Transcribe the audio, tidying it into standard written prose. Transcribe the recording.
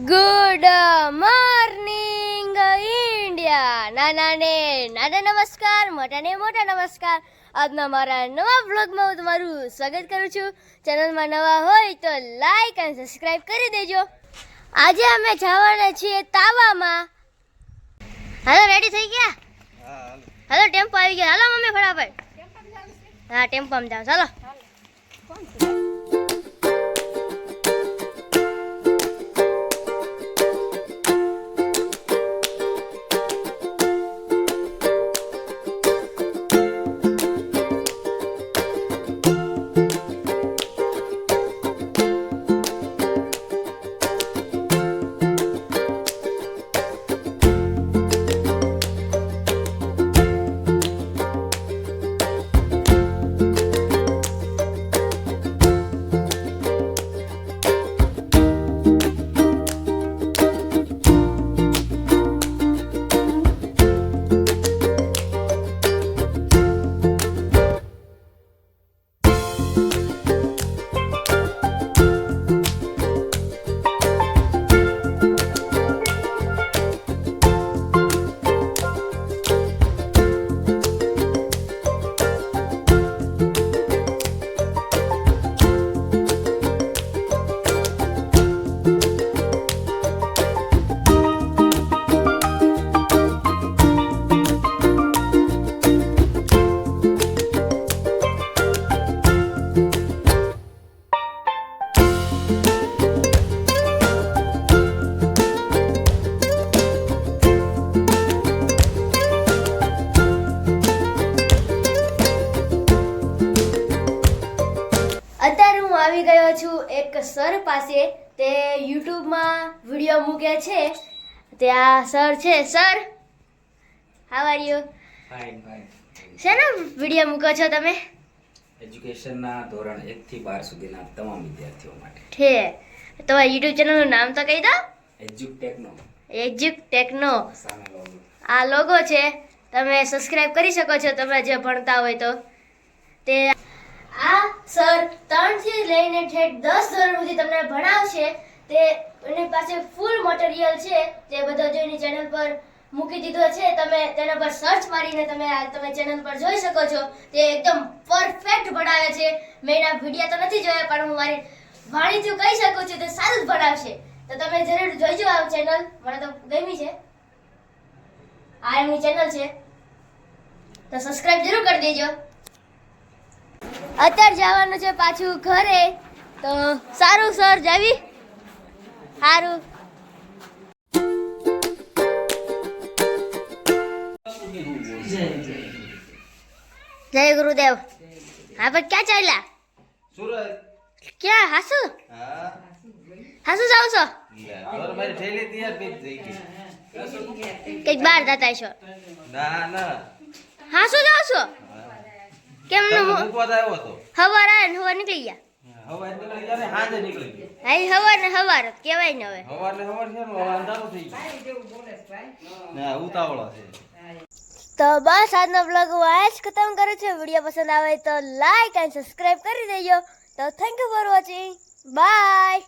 Good morning India. નાના નમસ્કાર, મોટા નમસ્કાર. આજના મારા નવા વ્લોગમાં હું તમારું સ્વાગત કરું છું. ચેનલમાં નવા હોય તો લાઈક અને સબસ્ક્રાઇબ કરી દેજો. આજે અમે જવાના છીએ તાવામાં. હાલો, રેડી થઈ ગયા? હાલો, ટેમ્પો આવી ગયા. હાલો મમ્મી ફટાફટ. હા, ટેમ્પોમાં જાઓ. ચાલો. અત્યારે હું આવી ગયો છું એક સર પાસે. તે યુટ્યુબમાં વિડીયો મૂકે છે. તે આ સર છે. Sir, how are you? Fine. શેનો વિડીયો મૂકો છો તમે? એજ્યુકેશનના ધોરણ 1 થી 12 સુધીના તમામ વિદ્યાર્થીઓ માટે. છે તમારા યુટ્યુબ ચેનલનું નામ તો કહી દો. એજ્યુટેકનો. સામે લોગો. આ લોગો છે. તમે સબસ્ક્રાઇબ કરી શકો છો તમે જે ભણતા હોય તો. તે આ સર 3 થી લઈને ઠેઠ 10 ધોરણ સુધી તમને ભણાવશે. તે એની પાસે ફૂલ મટીરીયલ છે. તે બધો જો એની ચેનલ પર મૂકી દીધો છે. તમે તેના પર સર્ચ મારીને તમે ચેનલ પર જોઈ શકો છો. તે એકદમ પરફેક્ટ ભણાવે છે. મેં એના વિડીયો તો નથી જોયા, પણ હું મારી વાણીથી કહી શકું છું તે સારું જ ભણાવશે. તો તમે જરૂર જોઈજો આ ચેનલ. મને તો ગમી છે. આ એમની ચેનલ છે, તો સબસ્ક્રાઇબ જરૂર કરી દેજો. અત્યારે જવાનું છે પાછું ઘરે. તો સારું સર, જાવી સારું. જય ગુરુદેવ. હા, પણ ક્યાં ચાલ્યા? સુરત. ક્યાં? હાસુ હા. હાસુ જાવ છો? હવે મારી થેલી તૈયાર થઈ ગઈ. કઈક બહાર જતા છો? ના. હાસુ જાવ છો? કેમ મૂકવા તો આવ્યો હતો. હવાર આવે ને હવાર નીકળી ગયા? હવે નીકળી ગયા ને હાજે નીકળી ગયો. હા, હવાર ને હવાર કેવાય ને. હવે હવાર છે ને હવે અંધારું થઈ ગયું. ના, ઉતાવળો છે. તો બસ આજનો બ્લોગ હું આ જ ખતમ કરું છું. વિડીયો પસંદ આવે તો લાઈક અને સબસ્ક્રાઇબ કરી દેજો. તો thank you for watching. By.